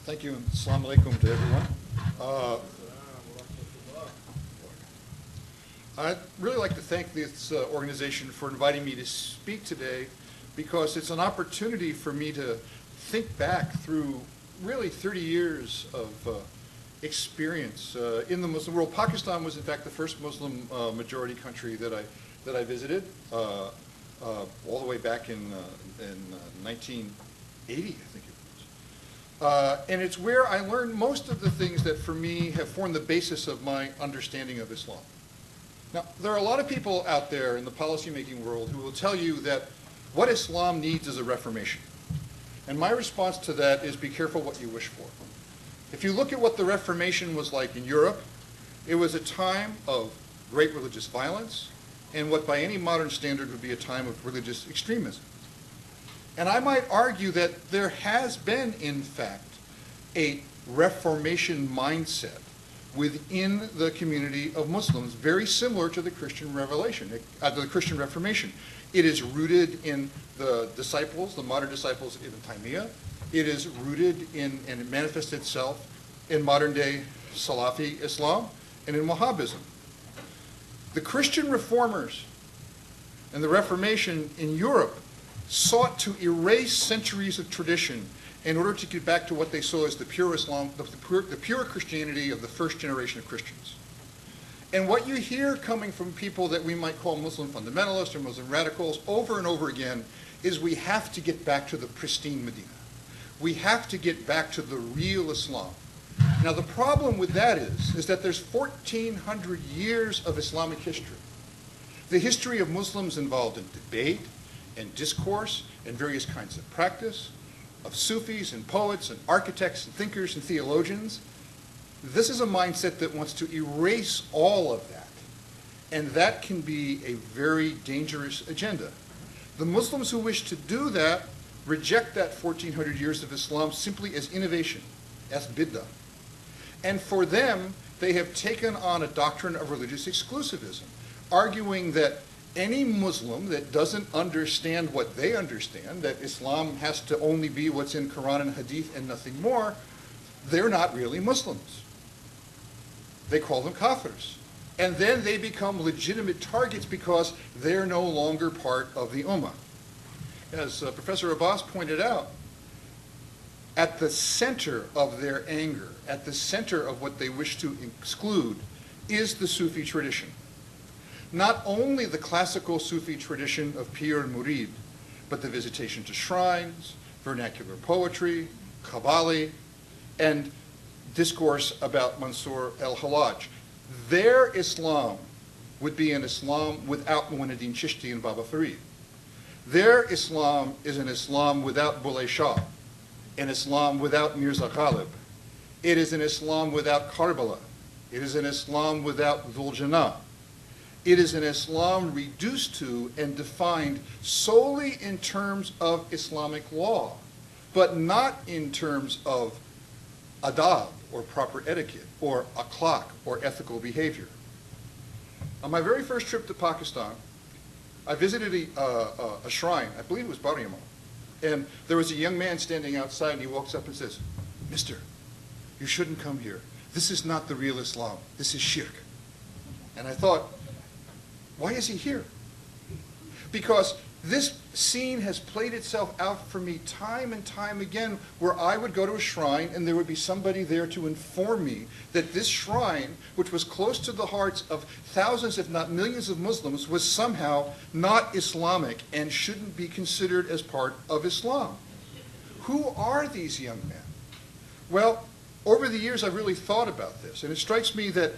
Thank you, and assalamu alaikum to everyone. I'd really like to thank this organization for inviting me to speak today, because it's an opportunity for me to think back through really 30 years of experience in the Muslim world. Pakistan was, in fact, the first Muslim majority country that I visited, all the way back in 1980, I think it was. And it's where I learned most of the things that, for me, have formed the basis of my understanding of Islam. Now, there are a lot of people out there in the policymaking world who will tell you that what Islam needs is a reformation. And my response to that is, be careful what you wish for. If you look at what the Reformation was like in Europe, it was a time of great religious violence and what by any modern standard would be a time of religious extremism. And I might argue that there has been, in fact, a Reformation mindset within the community of Muslims, very similar to the Christian Reformation. It is rooted in the disciples, the modern disciples of Ibn Taymiyyah. It is rooted in, and it manifests itself in modern-day Salafi Islam and in Wahhabism. The Christian reformers and the Reformation in Europe sought to erase centuries of tradition in order to get back to what they saw as the pure Islam, the pure Christianity of the first generation of Christians. And what you hear coming from people that we might call Muslim fundamentalists or Muslim radicals over and over again is, we have to get back to the pristine Medina. We have to get back to the real Islam. Now, the problem with that is that there's 1,400 years of Islamic history. The history of Muslims involved in debate and discourse and various kinds of practice, of Sufis and poets and architects and thinkers and theologians. This is a mindset that wants to erase all of that. And that can be a very dangerous agenda. The Muslims who wish to do that reject that 1,400 years of Islam simply as innovation, as bid'ah. And for them, they have taken on a doctrine of religious exclusivism, arguing that any Muslim that doesn't understand what they understand, that Islam has to only be what's in Quran and Hadith and nothing more, they're not really Muslims. They call them kafirs. And then they become legitimate targets because they're no longer part of the Ummah. As Professor Abbas pointed out, at the center of their anger, at the center of what they wish to exclude, is the Sufi tradition. Not only the classical Sufi tradition of Pir and Murid, but the visitation to shrines, vernacular poetry, Qawwali, and discourse about Mansur el-Hallaj. Their Islam would be an Islam without Mu'in-ad-Din Chishti and Baba Farid. Their Islam is an Islam without Bulleh Shah, an Islam without Mirza Ghalib. It is an Islam without Karbala. It is an Islam without Dhul Jannah. It is an Islam reduced to and defined solely in terms of Islamic law, but not in terms of adab, or proper etiquette, or akhlaq, or ethical behavior. On my very first trip to Pakistan, I visited a shrine, I believe it was Bariamo, and there was a young man standing outside, and he walks up and says, "Mister, you shouldn't come here. This is not the real Islam. This is shirk." And I thought, why is he here? Because this scene has played itself out for me time and time again, where I would go to a shrine and there would be somebody there to inform me that this shrine, which was close to the hearts of thousands, if not millions of Muslims, was somehow not Islamic and shouldn't be considered as part of Islam. Who are these young men? Well, over the years I've really thought about this, and it strikes me that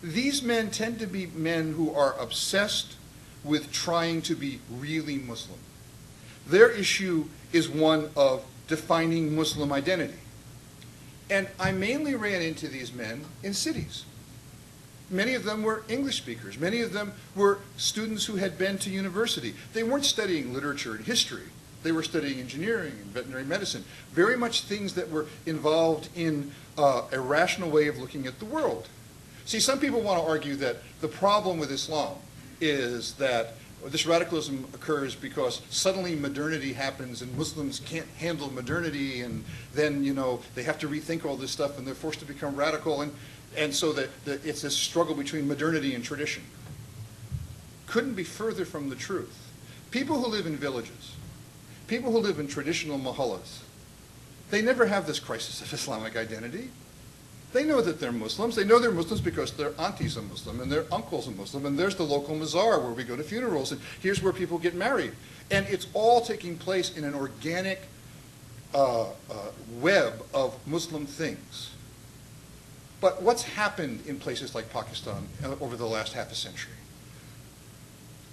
these men tend to be men who are obsessed with trying to be really Muslim. Their issue is one of defining Muslim identity. And I mainly ran into these men in cities. Many of them were English speakers. Many of them were students who had been to university. They weren't studying literature and history. They were studying engineering and veterinary medicine, very much things that were involved in a rational way of looking at the world. See, some people want to argue that the problem with Islam is that This radicalism occurs because suddenly modernity happens and Muslims can't handle modernity, and then, you know, they have to rethink all this stuff and they're forced to become radical, and so it's this struggle between modernity and tradition. Couldn't be further from the truth. People who live in villages, people who live in traditional mahallas, they never have this crisis of Islamic identity. They know that they're Muslims. They know they're Muslims because their auntie's a Muslim and their uncle's a Muslim, and there's the local mazar where we go to funerals, and here's where people get married. And it's all taking place in an organic web of Muslim things. But what's happened in places like Pakistan over the last half a century?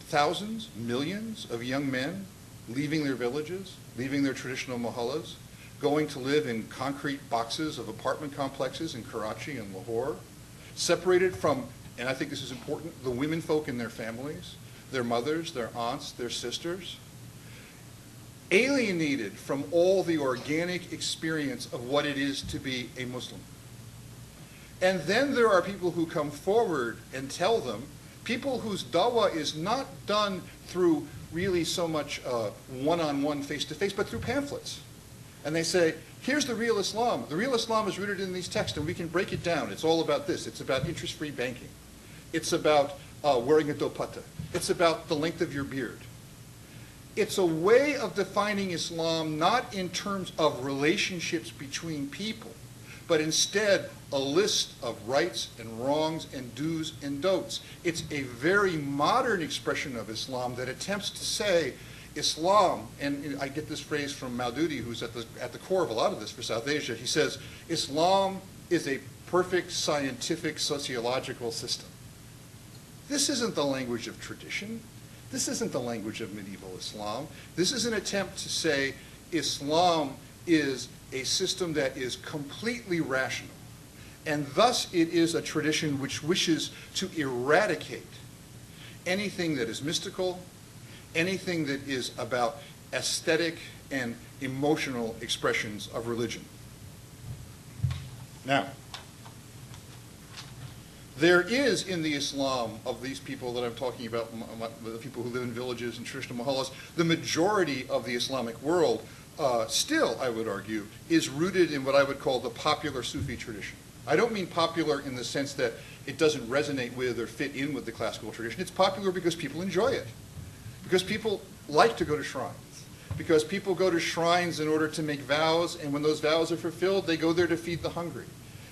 Thousands, millions of young men leaving their villages, leaving their traditional mahallas, going to live in concrete boxes of apartment complexes in Karachi and Lahore, separated from, and I think this is important, the women folk in their families, their mothers, their aunts, their sisters, alienated from all the organic experience of what it is to be a Muslim. And then there are people who come forward and tell them, people whose dawah is not done through really so much one-on-one, face-to-face, but through pamphlets. And they say, here's the real Islam. The real Islam is rooted in these texts, and we can break it down. It's all about this. It's about interest-free banking. It's about wearing a dupatta. It's about the length of your beard. It's a way of defining Islam not in terms of relationships between people, but instead a list of rights and wrongs and do's and don'ts. It's a very modern expression of Islam that attempts to say Islam, and I get this phrase from Maududi, who's at the core of a lot of this for South Asia. He says, Islam is a perfect scientific sociological system. This isn't the language of tradition. This isn't the language of medieval Islam. This is an attempt to say Islam is a system that is completely rational, and thus it is a tradition which wishes to eradicate anything that is mystical, anything that is about aesthetic and emotional expressions of religion. Now, there is in the Islam of these people that I'm talking about, the people who live in villages and traditional mahallas, the majority of the Islamic world still, I would argue, is rooted in what I would call the popular Sufi tradition. I don't mean popular in the sense that it doesn't resonate with or fit in with the classical tradition. It's popular because people enjoy it. Because people like to go to shrines. Because people go to shrines in order to make vows, and when those vows are fulfilled, they go there to feed the hungry.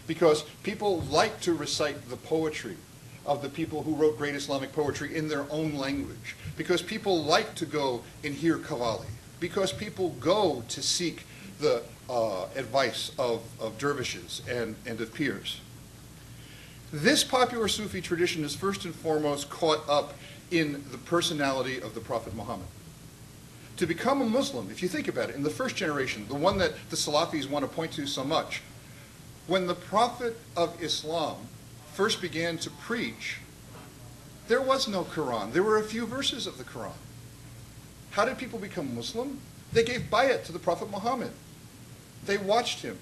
Because people like to recite the poetry of the people who wrote great Islamic poetry in their own language. Because people like to go and hear Qawwali. Because people go to seek the advice of dervishes and of peers. This popular Sufi tradition is first and foremost caught up in the personality of the Prophet Muhammad. To become a Muslim, if you think about it, in the first generation, the one that the Salafis want to point to so much, when the Prophet of Islam first began to preach, there was no Quran. There were a few verses of the Quran. How did people become Muslim? They gave bayat to the Prophet Muhammad. They watched him.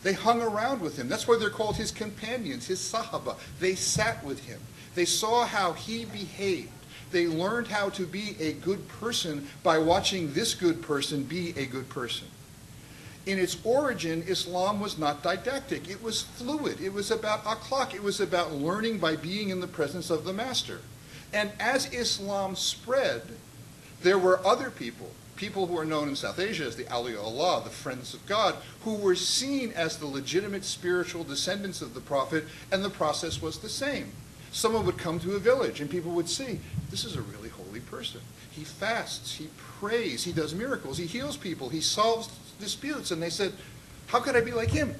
They hung around with him. That's why they're called his companions, his sahaba. They sat with him. They saw how he behaved. They learned how to be a good person by watching this good person be a good person. In its origin, Islam was not didactic. It was fluid. It was about akhlaq. It was about learning by being in the presence of the master. And as Islam spread, there were other people who are known in South Asia as the Awliya Allah, the friends of God, who were seen as the legitimate spiritual descendants of the Prophet, and the process was the same. Someone would come to a village and people would see, this is a really holy person. He fasts, he prays, he does miracles, he heals people, he solves disputes. And they said, how could I be like him?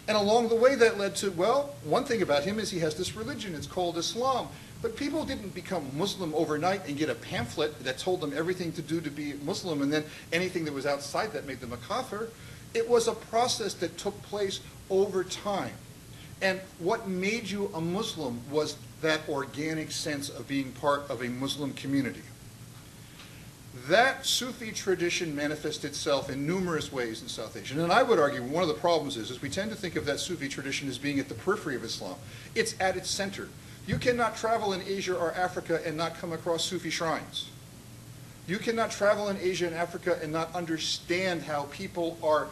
And along the way that led to, well, one thing about him is he has this religion, it's called Islam. But people didn't become Muslim overnight and get a pamphlet that told them everything to do to be Muslim, and then anything that was outside that made them a kafir. It was a process that took place over time. And what made you a Muslim was that organic sense of being part of a Muslim community. That Sufi tradition manifests itself in numerous ways in South Asia. And I would argue one of the problems is we tend to think of that Sufi tradition as being at the periphery of Islam. It's at its center. You cannot travel in Asia or Africa and not come across Sufi shrines. You cannot travel in Asia and Africa and not understand how people are